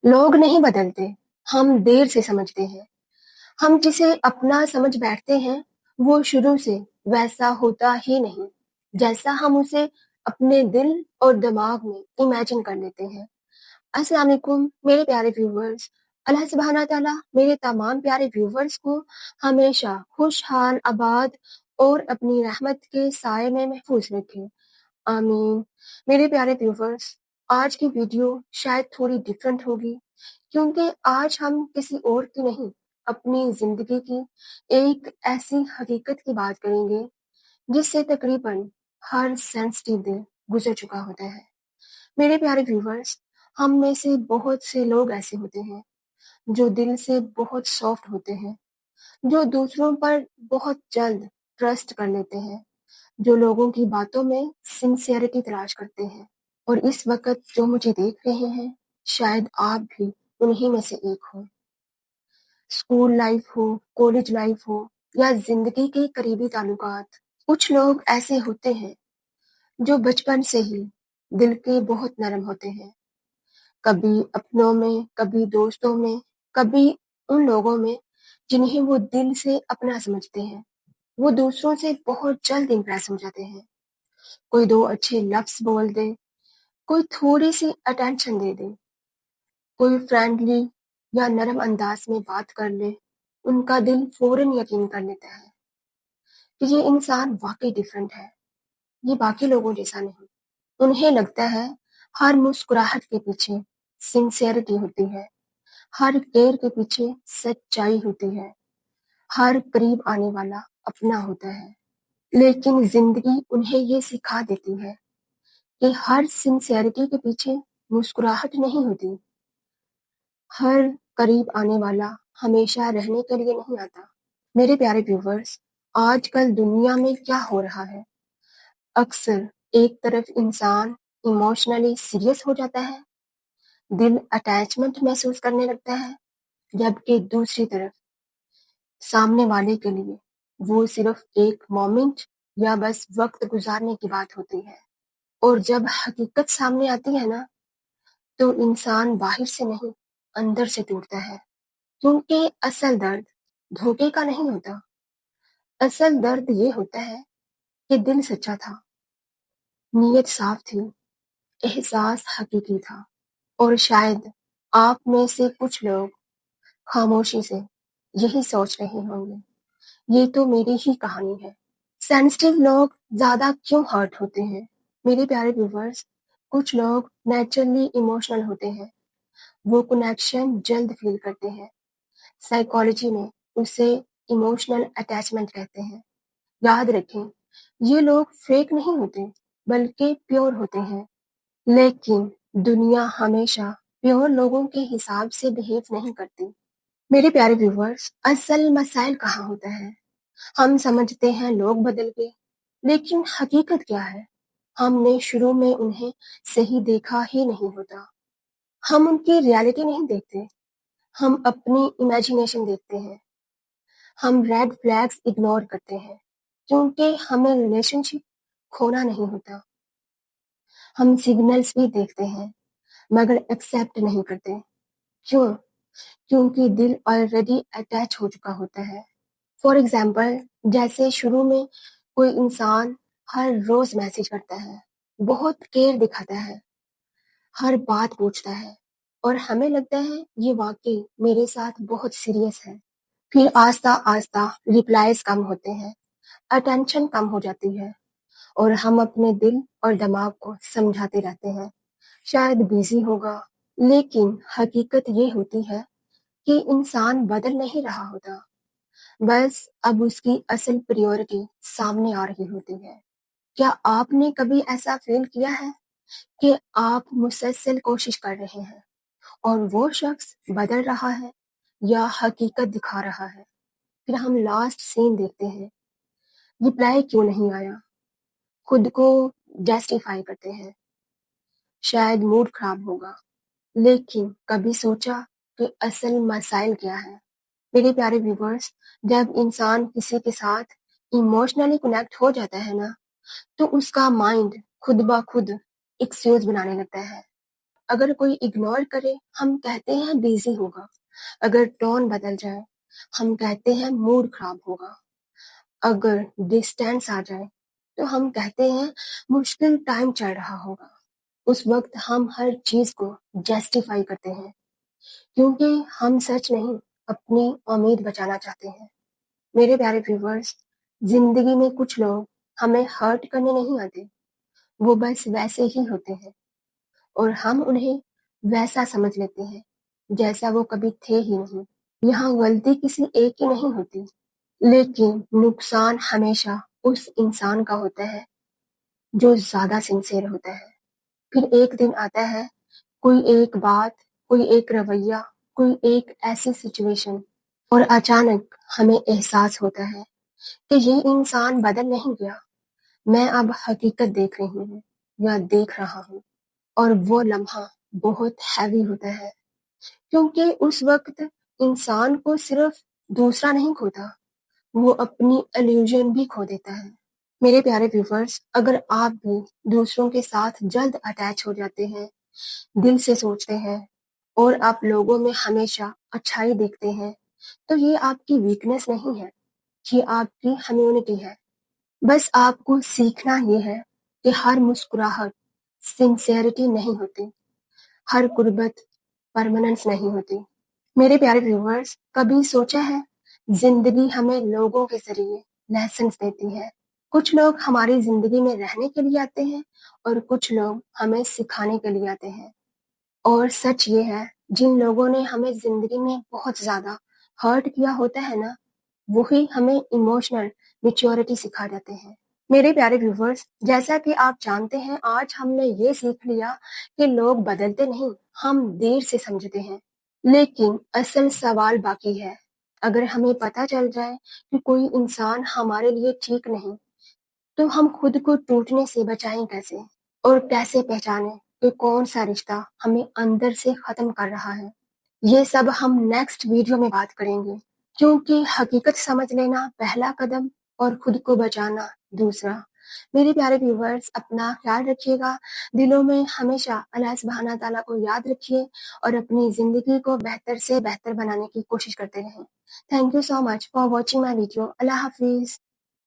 लोग नहीं बदलते, हम देर से समझते हैं। हम जिसे अपना समझ बैठते हैं, वो शुरू से वैसा होता ही नहीं, जैसा हम उसे अपने दिल और दिमाग में इमेजिन कर लेते हैं। अस्सलाम वालेकुम मेरे प्यारे व्यूवर्स। अल्लाह सुब्हाना ताला मेरे तमाम प्यारे व्यूवर्स को हमेशा खुशहाल, आबाद और अपनी रहमत के साए में महफूज रखे। आमीन। मेरे प्यारे व्यूवर्स, आज की वीडियो शायद थोड़ी डिफरेंट होगी, क्योंकि आज हम किसी और की नहीं, अपनी जिंदगी की एक ऐसी हकीकत की बात करेंगे जिससे तकरीबन हर सेंसिटिव दिल गुजर चुका होता है। मेरे प्यारे व्यूवर्स, हम में से बहुत से लोग ऐसे होते हैं जो दिल से बहुत सॉफ्ट होते हैं, जो दूसरों पर बहुत जल्द ट्रस्ट कर लेते हैं, जो लोगों की बातों में सिंसियरिटी तलाश करते हैं। और इस वक्त जो मुझे देख रहे हैं, शायद आप भी उन्हीं में से एक हो। स्कूल लाइफ हो, कॉलेज लाइफ हो, या जिंदगी के करीबी ताल्लुकात, कुछ लोग ऐसे होते हैं जो बचपन से ही दिल के बहुत नरम होते हैं। कभी अपनों में, कभी दोस्तों में, कभी उन लोगों में जिन्हें वो दिल से अपना समझते हैं। वो दूसरों से बहुत जल्द इंप्रेस हो जाते हैं। कोई दो अच्छे लफ्ज बोल दे, कोई थोड़ी सी अटेंशन दे दे, कोई फ्रेंडली या नरम अंदाज में बात कर ले, उनका दिल फौरन यकीन कर लेता है कि ये इंसान वाकई डिफरेंट है, ये बाकी लोगों जैसा नहीं। उन्हें लगता है हर मुस्कुराहट के पीछे सिंसियरिटी होती है, हर केयर के पीछे सच्चाई होती है, हर करीब आने वाला अपना होता है। लेकिन जिंदगी उन्हें ये सिखा देती है कि हर सिंसियरिटी के पीछे मुस्कुराहट नहीं होती, हर करीब आने वाला हमेशा रहने के लिए नहीं आता। मेरे प्यारे व्यूवर्स, आजकल दुनिया में क्या हो रहा है? अक्सर एक तरफ इंसान इमोशनली सीरियस हो जाता है, दिल अटैचमेंट महसूस करने लगता है, जबकि दूसरी तरफ सामने वाले के लिए वो सिर्फ एक मोमेंट या बस वक्त गुजारने की बात होती है। और जब हकीकत सामने आती है ना, तो इंसान बाहर से नहीं, अंदर से टूटता है। क्योंकि असल दर्द धोखे का नहीं होता, असल दर्द ये होता है कि दिल सच्चा था, नीयत साफ थी, एहसास हकीकी था। और शायद आप में से कुछ लोग खामोशी से यही सोच रहे होंगे, ये तो मेरी ही कहानी है। सेंसिटिव लोग ज्यादा क्यों हर्ट होते हैं? मेरे प्यारे व्यूवर्स, कुछ लोग नेचुरली इमोशनल होते हैं, वो कनेक्शन जल्द फील करते हैं। साइकोलॉजी में उसे इमोशनल अटैचमेंट कहते हैं। याद रखें, ये लोग फेक नहीं होते, बल्कि प्योर होते हैं। लेकिन दुनिया हमेशा प्योर लोगों के हिसाब से बिहेव नहीं करती। मेरे प्यारे व्यूवर्स, असल मसाइल कहाँ होता है? हम समझते हैं लोग बदल गए, लेकिन हकीकत क्या है? हमने शुरू में उन्हें सही देखा ही नहीं होता। हम उनकी रियलिटी नहीं देखते, हम अपनी इमेजिनेशन देखते हैं। हम रेड फ्लैग्स इग्नोर करते हैं, क्योंकि हमें रिलेशनशिप खोना नहीं होता। हम सिग्नल्स भी देखते हैं, मगर एक्सेप्ट नहीं करते। क्यों? क्योंकि दिल ऑलरेडी अटैच हो चुका होता है। फॉर एग्जाम्पल, जैसे शुरू में कोई इंसान हर रोज मैसेज करता है, बहुत केयर दिखाता है, हर बात पूछता है, और हमें लगता है ये वाकई मेरे साथ बहुत सीरियस है। फिर आस्ता आस्ता रिप्लाईज कम होते हैं, अटेंशन कम हो जाती है, और हम अपने दिल और दिमाग को समझाते रहते हैं शायद बिजी होगा। लेकिन हकीकत ये होती है कि इंसान बदल नहीं रहा होता, बस अब उसकी असल प्रायोरिटी सामने आ रही होती है। क्या आपने कभी ऐसा फील किया है कि आप मुसलसल कोशिश कर रहे हैं और वो शख्स बदल रहा है या हकीकत दिखा रहा है? फिर हम लास्ट सीन देखते हैं, रिप्लाई क्यों नहीं आया, खुद को जस्टिफाई करते हैं, शायद मूड खराब होगा। लेकिन कभी सोचा कि असल मसाइल क्या है? मेरे प्यारे व्यूवर्स, जब इंसान किसी के साथ इमोशनली कनेक्ट हो जाता है ना, तो उसका माइंड खुद ब खुद एक्सक्यूज बनाने लगता है। اگر کوئی اگنور کرے ہم کہتے ہیں بیزی ہوگا، اگر ٹون بدل جائے ہم کہتے ہیں موڈ خراب ہوگا، اگر ڈسٹینس آ جائے تو ہم کہتے ہیں مشکل ٹائم چل رہا ہوگا۔ اس وقت ہم ہر چیز کو جسٹیفائی کرتے ہیں کیونکہ ہم سچ نہیں اپنی امید بچانا چاہتے ہیں۔ میرے پیارے ویورز، زندگی میں کچھ لوگ ہمیں ہرٹ کرنے نہیں آتے، وہ بس ویسے ہی ہوتے ہیں اور ہم انہیں ویسا سمجھ لیتے ہیں جیسا وہ کبھی تھے ہی نہیں۔ یہاں غلطی کسی ایک کی نہیں ہوتی، لیکن نقصان ہمیشہ اس انسان کا ہوتا ہے جو زیادہ سنسیئر ہوتا ہے۔ پھر ایک دن آتا ہے، کوئی ایک بات، کوئی ایک رویہ، کوئی ایک ایسی سچویشن، اور اچانک ہمیں احساس ہوتا ہے کہ یہ انسان بدل نہیں گیا، میں اب حقیقت دیکھ رہی ہوں یا دیکھ رہا ہوں۔ اور وہ لمحہ بہت ہیوی ہوتا ہے کیونکہ اس وقت انسان کو صرف دوسرا نہیں کھوتا، وہ اپنی الوژن بھی کھو دیتا ہے۔ میرے پیارے ویورز، اگر آپ بھی دوسروں کے ساتھ جلد اٹیچ ہو جاتے ہیں، دل سے سوچتے ہیں اور آپ لوگوں میں ہمیشہ اچھائی دیکھتے ہیں، تو یہ آپ کی ویکنس نہیں ہے، یہ آپ کی ہیومینٹی ہے۔ بس آپ کو سیکھنا یہ ہے کہ ہر مسکراہٹ سنسیئرٹی نہیں ہوتی، ہر قربت پرماننس نہیں ہوتی۔ میرے پیارے ویورز، کبھی سوچا ہے زندگی ہمیں لوگوں کے ذریعے لیسنس دیتی ہے۔ کچھ لوگ ہماری زندگی میں رہنے کے لیے آتے ہیں اور کچھ لوگ ہمیں سکھانے کے لیے آتے ہیں، اور سچ یہ ہے جن لوگوں نے ہمیں زندگی میں بہت زیادہ ہرٹ کیا ہوتا ہے نا، وہی ہمیں ایموشنل میچورٹی سکھا جاتے ہیں۔ میرے پیارے ویورز، جیسا کہ آپ جانتے ہیں، آج ہم نے یہ سیکھ لیا کہ لوگ بدلتے نہیں، ہم دیر سے سمجھتے ہیں۔ لیکن اصل سوال باقی ہے، اگر ہمیں پتہ چل جائے کہ کوئی انسان ہمارے لیے ٹھیک نہیں، تو ہم خود کو ٹوٹنے سے بچائیں کیسے؟ اور کیسے پہچانیں کہ کون سا رشتہ ہمیں اندر سے ختم کر رہا ہے؟ یہ سب ہم نیکسٹ ویڈیو میں بات کریں گے، کیونکہ حقیقت سمجھ لینا پہلا قدم اور خود کو بچانا دوسرا۔ میرے پیارے ویورز، اپنا خیال رکھیے گا، دلوں میں ہمیشہ اللہ سبحانہ تعالیٰ کو یاد رکھیے اور اپنی زندگی کو بہتر سے بہتر بنانے کی کوشش کرتے رہیں۔ Thank you so much for watching my video. اللہ حافظ۔